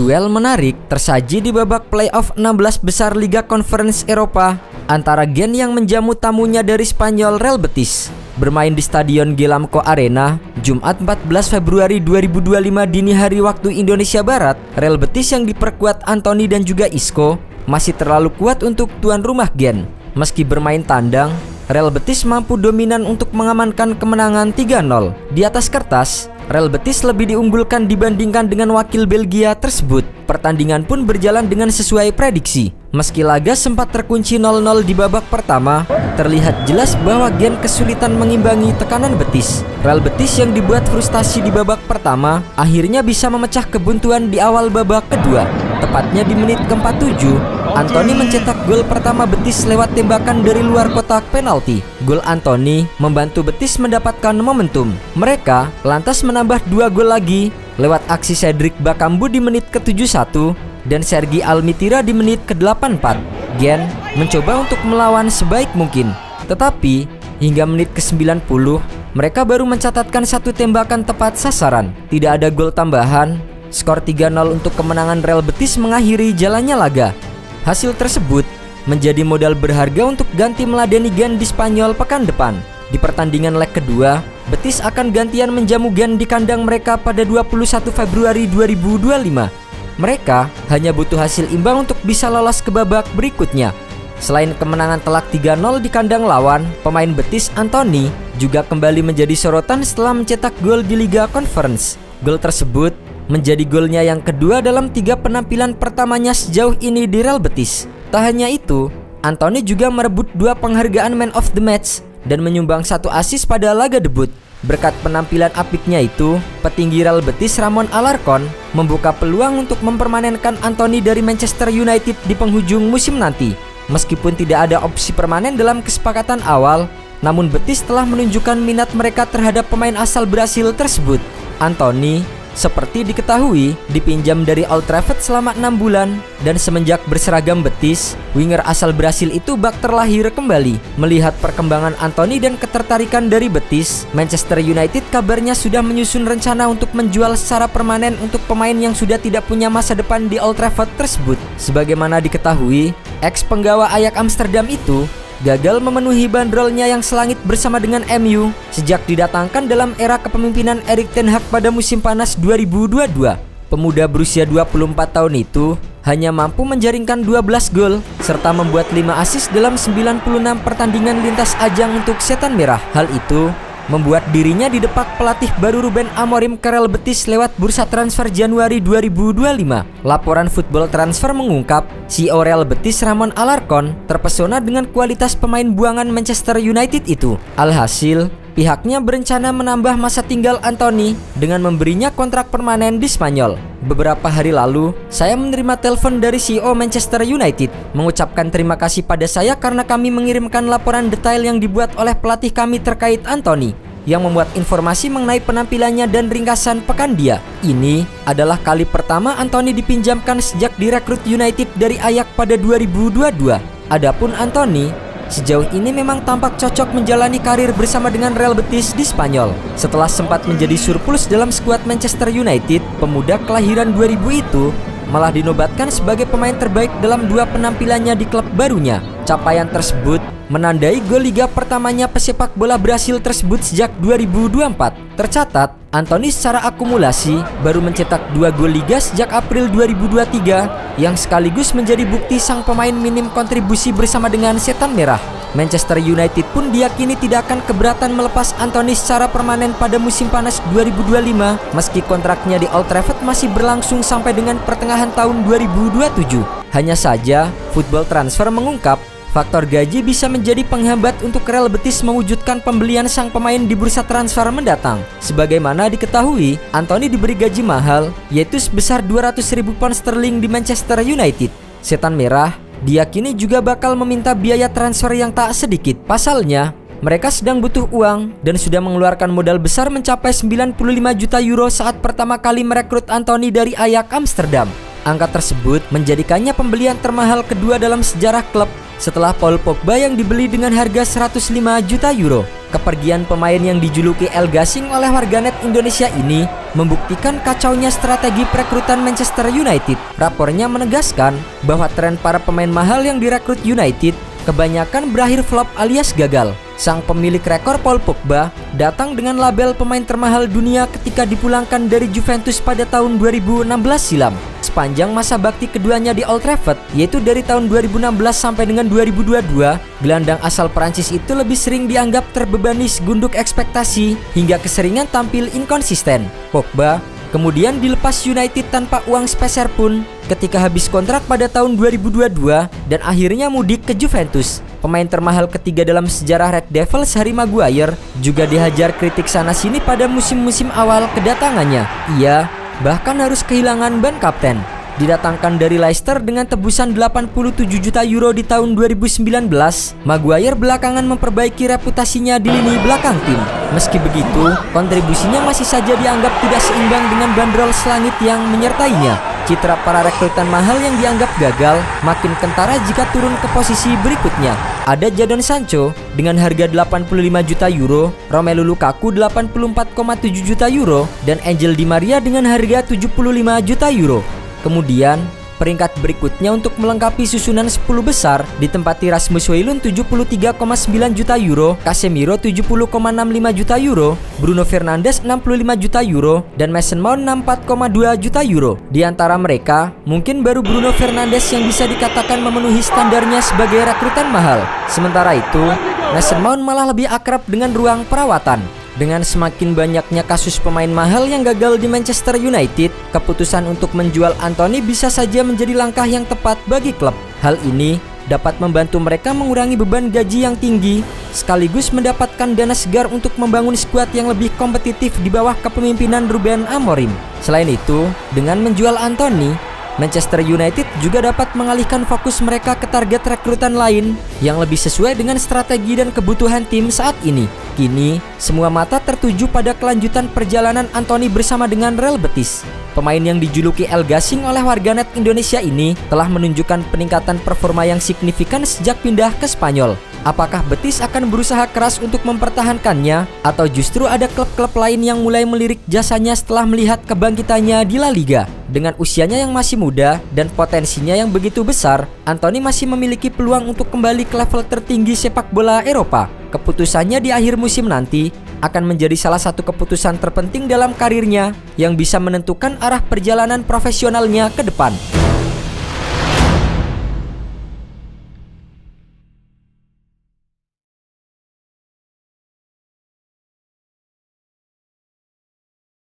Duel menarik tersaji di babak playoff 16 besar Liga Conference Eropa antara Gen yang menjamu tamunya dari Spanyol Real Betis. Bermain di Stadion Gelamco Arena, Jumat 14 Februari 2025 dini hari waktu Indonesia Barat, Real Betis yang diperkuat Anthony dan juga Isco masih terlalu kuat untuk tuan rumah Gen. Meski bermain tandang, Real Betis mampu dominan untuk mengamankan kemenangan 3-0. Di atas kertas, Real Betis lebih diunggulkan dibandingkan dengan wakil Belgia tersebut. Pertandingan pun berjalan dengan sesuai prediksi. Meski laga sempat terkunci 0-0 di babak pertama, terlihat jelas bahwa Gen kesulitan mengimbangi tekanan Betis. Real Betis yang dibuat frustasi di babak pertama akhirnya bisa memecah kebuntuan di awal babak kedua. Tepatnya di menit ke-47, Anthony mencetak gol pertama Betis lewat tembakan dari luar kotak penalti. Gol Anthony membantu Betis mendapatkan momentum. Mereka lantas menambah 2 gol lagi lewat aksi Cedric Bakambu di menit ke-71 dan Sergi Almitira di menit ke-84. Gen mencoba untuk melawan sebaik mungkin, tetapi hingga menit ke-90 mereka baru mencatatkan 1 tembakan tepat sasaran. Tidak ada gol tambahan. Skor 3-0 untuk kemenangan Real Betis mengakhiri jalannya laga. Hasil tersebut menjadi modal berharga untuk ganti meladeni Gen di Spanyol pekan depan. Di pertandingan leg kedua, Betis akan gantian menjamu Gen di kandang mereka pada 21 Februari 2025. Mereka hanya butuh hasil imbang untuk bisa lolos ke babak berikutnya. Selain kemenangan telak 3-0 di kandang lawan, pemain Betis Anthony juga kembali menjadi sorotan setelah mencetak gol di Liga Conference. Gol tersebut menjadi golnya yang kedua dalam 3 penampilan pertamanya sejauh ini di Real Betis. Tak hanya itu, Anthony juga merebut 2 penghargaan Man of the Match dan menyumbang 1 assist pada laga debut. Berkat penampilan apiknya itu, petinggi Real Betis Ramon Alarcon membuka peluang untuk mempermanenkan Anthony dari Manchester United di penghujung musim nanti. Meskipun tidak ada opsi permanen dalam kesepakatan awal, namun Betis telah menunjukkan minat mereka terhadap pemain asal Brasil tersebut. Anthony seperti diketahui dipinjam dari Old Trafford selama 6 bulan, dan semenjak berseragam Betis, winger asal Brasil itu bak terlahir kembali. Melihat perkembangan Anthony dan ketertarikan dari Betis, Manchester United kabarnya sudah menyusun rencana untuk menjual secara permanen untuk pemain yang sudah tidak punya masa depan di Old Trafford tersebut. Sebagaimana diketahui, ex penggawa Ajax Amsterdam itu gagal memenuhi bandrolnya yang selangit bersama dengan MU sejak didatangkan dalam era kepemimpinan Erik ten Hag pada musim panas 2022. Pemuda berusia 24 tahun itu hanya mampu menjaringkan 12 gol serta membuat 5 assist dalam 96 pertandingan lintas ajang untuk Setan Merah. Hal itu membuat dirinya didepak pelatih baru Ruben Amorim ke Real Betis lewat bursa transfer Januari 2025. Laporan Football Transfer mengungkap, CEO Real Betis Ramon Alarcon terpesona dengan kualitas pemain buangan Manchester United itu. Alhasil, pihaknya berencana menambah masa tinggal Anthony dengan memberinya kontrak permanen di Spanyol. Beberapa hari lalu, saya menerima telepon dari CEO Manchester United mengucapkan terima kasih pada saya karena kami mengirimkan laporan detail yang dibuat oleh pelatih kami terkait Anthony, yang memuat informasi mengenai penampilannya dan ringkasan pekan dia. Ini adalah kali pertama Anthony dipinjamkan sejak direkrut United dari Ajax pada 2022. Adapun Anthony sejauh ini memang tampak cocok menjalani karir bersama dengan Real Betis di Spanyol. Setelah sempat menjadi surplus dalam skuad Manchester United, pemuda kelahiran 2000 itu malah dinobatkan sebagai pemain terbaik dalam 2 penampilannya di klub barunya. Capaian tersebut menandai gol liga pertamanya pesepak bola Brasil tersebut sejak 2024. Tercatat, Anthony secara akumulasi baru mencetak 2 gol liga sejak April 2023 yang sekaligus menjadi bukti sang pemain minim kontribusi bersama dengan Setan Merah. Manchester United pun diyakini tidak akan keberatan melepas Anthony secara permanen pada musim panas 2025 meski kontraknya di Old Trafford masih berlangsung sampai dengan pertengahan tahun 2027. Hanya saja, Football Transfer mengungkap faktor gaji bisa menjadi penghambat untuk Real Betis mewujudkan pembelian sang pemain di bursa transfer mendatang. Sebagaimana diketahui, Anthony diberi gaji mahal, yaitu sebesar 200.000 pound sterling di Manchester United. Setan Merah diyakini juga bakal meminta biaya transfer yang tak sedikit. Pasalnya, mereka sedang butuh uang dan sudah mengeluarkan modal besar mencapai 95 juta euro saat pertama kali merekrut Anthony dari Ajax Amsterdam. Angka tersebut menjadikannya pembelian termahal kedua dalam sejarah klub setelah Paul Pogba yang dibeli dengan harga 105 juta euro. Kepergian pemain yang dijuluki El Gasing oleh warganet Indonesia ini membuktikan kacaunya strategi perekrutan Manchester United. Rapornya menegaskan bahwa tren para pemain mahal yang direkrut United kebanyakan berakhir flop alias gagal. Sang pemilik rekor Paul Pogba datang dengan label pemain termahal dunia ketika dipulangkan dari Juventus pada tahun 2016 silam. Sepanjang masa bakti keduanya di Old Trafford, yaitu dari tahun 2016 sampai dengan 2022, gelandang asal Prancis itu lebih sering dianggap terbebani segunduk ekspektasi hingga keseringan tampil inkonsisten. Pogba kemudian dilepas United tanpa uang sepeser pun ketika habis kontrak pada tahun 2022 dan akhirnya mudik ke Juventus. Pemain termahal ketiga dalam sejarah Red Devils, Harry Maguire, juga dihajar kritik sana-sini pada musim-musim awal kedatangannya. Ia bahkan harus kehilangan ban kapten. Didatangkan dari Leicester dengan tebusan 87 juta euro di tahun 2019, Maguire belakangan memperbaiki reputasinya di lini belakang tim. Meski begitu, kontribusinya masih saja dianggap tidak seimbang dengan bandrol selangit yang menyertainya. Citra para rekrutan mahal yang dianggap gagal makin kentara jika turun ke posisi berikutnya. Ada Jadon Sancho dengan harga 85 juta euro, Romelu Lukaku 84,7 juta euro, dan Angel Di Maria dengan harga 75 juta euro. Kemudian, peringkat berikutnya untuk melengkapi susunan 10 besar ditempati Rasmus Hojlund 73,9 juta euro, Casemiro 70,65 juta euro, Bruno Fernandes 65 juta euro, dan Mason Mount 64,2 juta euro. Di antara mereka, mungkin baru Bruno Fernandes yang bisa dikatakan memenuhi standarnya sebagai rekrutan mahal. Sementara itu, Mason Mount malah lebih akrab dengan ruang perawatan. Dengan semakin banyaknya kasus pemain mahal yang gagal di Manchester United, keputusan untuk menjual Antony bisa saja menjadi langkah yang tepat bagi klub. Hal ini dapat membantu mereka mengurangi beban gaji yang tinggi, sekaligus mendapatkan dana segar untuk membangun skuad yang lebih kompetitif di bawah kepemimpinan Ruben Amorim. Selain itu, dengan menjual Antony, Manchester United juga dapat mengalihkan fokus mereka ke target rekrutan lain yang lebih sesuai dengan strategi dan kebutuhan tim saat ini. Kini, semua mata tertuju pada kelanjutan perjalanan Antony bersama dengan Real Betis. Pemain yang dijuluki El Gasing oleh warganet Indonesia ini telah menunjukkan peningkatan performa yang signifikan sejak pindah ke Spanyol. Apakah Betis akan berusaha keras untuk mempertahankannya, atau justru ada klub-klub lain yang mulai melirik jasanya setelah melihat kebangkitannya di La Liga? Dengan usianya yang masih muda dan potensinya yang begitu besar, Antony masih memiliki peluang untuk kembali ke level tertinggi sepak bola Eropa. Keputusannya di akhir musim nanti akan menjadi salah satu keputusan terpenting dalam karirnya yang bisa menentukan arah perjalanan profesionalnya ke depan.